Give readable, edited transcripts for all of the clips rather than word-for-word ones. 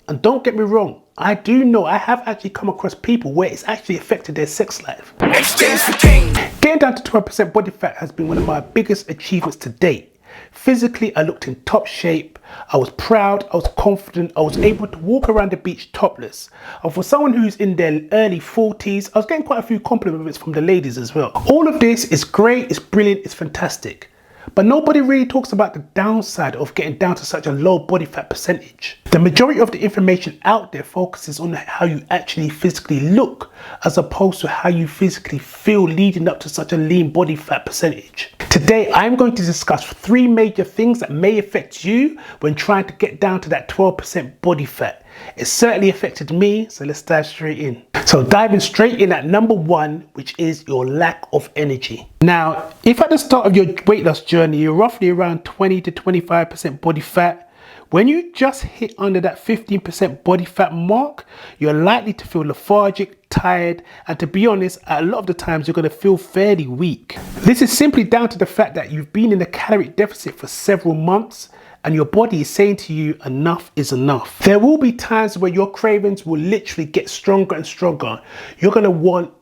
And don't get me wrong, I do know I have actually come across people where it's actually affected their sex life. Getting down to 12% body fat has been one of my biggest achievements to date. Physically, I looked in top shape, I was proud, I was confident, I was able to walk around the beach topless. And for someone who's in their early 40s, I was getting quite a few compliments from the ladies as well. All of this is great, it's brilliant, it's fantastic. But nobody really talks about the downside of getting down to such a low body fat percentage. The majority of the information out there focuses on how you actually physically look, as opposed to how you physically feel leading up to such a lean body fat percentage. Today, I'm going to discuss 3 major things that may affect you when trying to get down to that 12% body fat. It certainly affected me, so let's dive straight in. So diving straight in at number 1, which is your lack of energy. Now, if at the start of your weight loss journey, you're roughly around 20 to 25% body fat, when you just hit under that 15% body fat mark, you're likely to feel lethargic, tired, and to be honest, a lot of the times you're going to feel fairly weak. This is simply down to the fact that you've been in a caloric deficit for several months and your body is saying to you, enough is enough. There will be times where your cravings will literally get stronger and stronger. You're going to want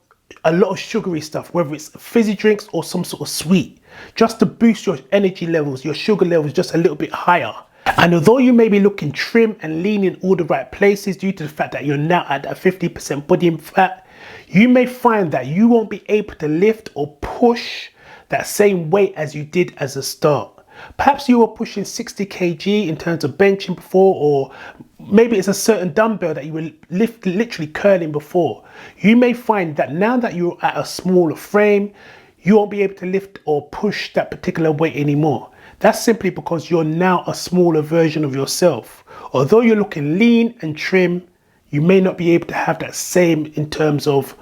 a lot of sugary stuff, whether it's fizzy drinks or some sort of sweet, just to boost your energy levels, your sugar levels just a little bit higher. And although you may be looking trim and lean in all the right places due to the fact that you're now at that 50% body fat, you may find that you won't be able to lift or push that same weight as you did as a start. Perhaps you were pushing 60 kg in terms of benching before, or maybe it's a certain dumbbell that you were literally curling before. You may find that now that you're at a smaller frame, you won't be able to lift or push that particular weight anymore. That's simply because you're now a smaller version of yourself. Although you're looking lean and trim, you may not be able to have that same in terms of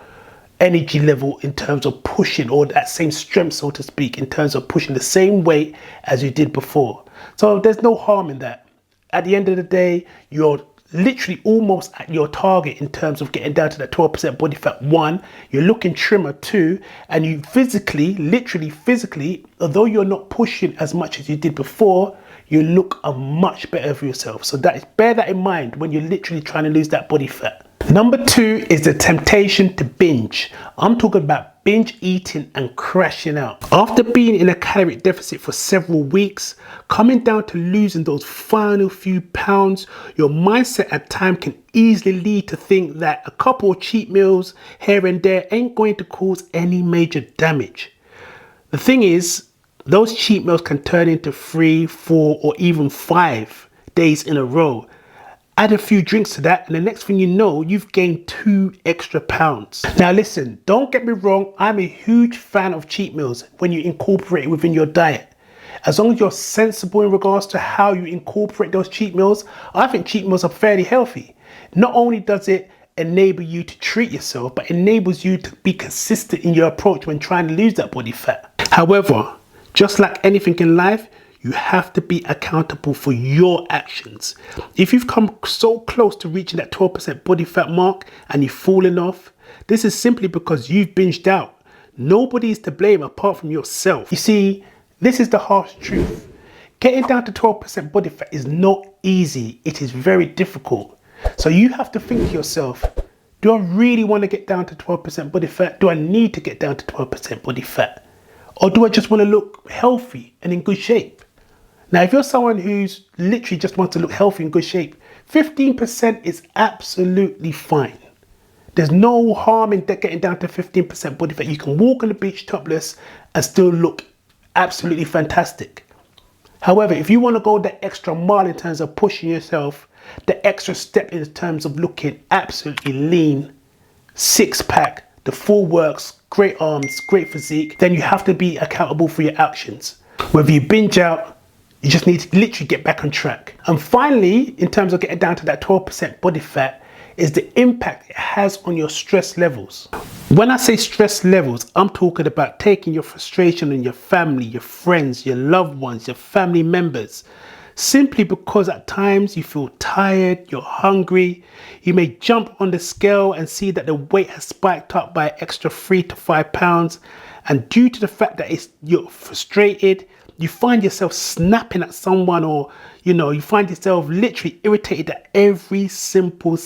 energy level, in terms of pushing, or that same strength, so to speak, in terms of pushing the same weight as you did before. So there's no harm in that. At the end of the day, you're literally almost at your target in terms of getting down to that 12% body fat. 1, you're looking trimmer. 2, and you physically, literally physically, although you're not pushing as much as you did before, you look much better for yourself. So bear that in mind when you're literally trying to lose that body fat. Number 2 is the temptation to binge. I'm talking about binge eating and crashing out. After being in a caloric deficit for several weeks, coming down to losing those final few pounds, your mindset at times can easily lead to think that a couple of cheat meals here and there ain't going to cause any major damage. The thing is, those cheat meals can turn into 3, 4, or even 5 days in a row. Add a few drinks to that, and the next thing you know, you've gained 2 extra pounds. Now listen, don't get me wrong, I'm a huge fan of cheat meals when you incorporate it within your diet. As long as you're sensible in regards to how you incorporate those cheat meals, I think cheat meals are fairly healthy. Not only does it enable you to treat yourself, but enables you to be consistent in your approach when trying to lose that body fat. However, just like anything in life, you have to be accountable for your actions. If you've come so close to reaching that 12% body fat mark and you've fallen off, this is simply because you've binged out. Nobody is to blame apart from yourself. You see, this is the harsh truth. Getting down to 12% body fat is not easy. It is very difficult. So you have to think to yourself, do I really want to get down to 12% body fat? Do I need to get down to 12% body fat? Or do I just want to look healthy and in good shape? Now, if you're someone who's literally just wants to look healthy and good shape, 15% is absolutely fine. There's no harm in getting down to 15% body fat. You can walk on the beach topless and still look absolutely fantastic. However, if you want to go the extra mile in terms of pushing yourself, the extra step in terms of looking absolutely lean, 6-pack, the full works, great arms, great physique, then you have to be accountable for your actions. Whether you binge out, you just need to literally get back on track. And finally, in terms of getting down to that 12% body fat, is the impact it has on your stress levels. When I say stress levels, I'm talking about taking your frustration on your family, your friends, your loved ones, your family members. Simply because at times you feel tired, you're hungry, you may jump on the scale and see that the weight has spiked up by an extra 3 to 5 pounds. And due to the fact that you're frustrated, you find yourself snapping at someone, or you find yourself literally irritated at every single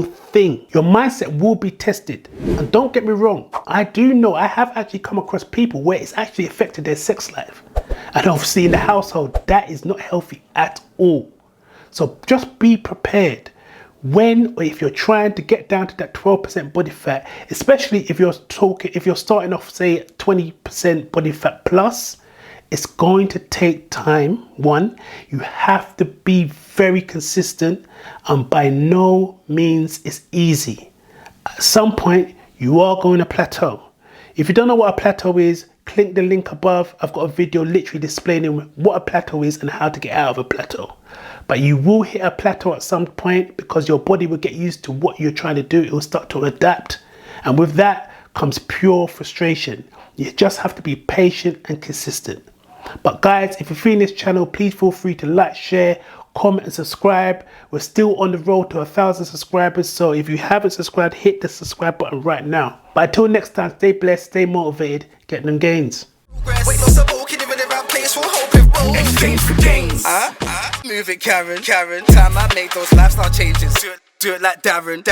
thing. Your mindset will be tested. And don't get me wrong, I do know I have actually come across people where it's actually affected their sex life. And obviously in the household, that is not healthy at all. So just be prepared when, or if you're trying to get down to that 12% body fat, especially if you're starting off, say, 20% body fat plus. It's going to take time. One, you have to be very consistent, and by no means it's easy. At some point, you are going to plateau. If you don't know what a plateau is, click the link above. I've got a video literally explaining what a plateau is and how to get out of a plateau. But you will hit a plateau at some point because your body will get used to what you're trying to do. It will start to adapt. And with that comes pure frustration. You just have to be patient and consistent. But guys, if you're feeling this channel, please feel free to like, share, comment and subscribe. We're still on the road to 1,000 subscribers, so if you haven't subscribed, hit the subscribe button right now. But until next time, stay blessed, stay motivated, get them gains. Exchange for gains. Move it, Karen. Time I make those lifestyle changes. Do it like Darren.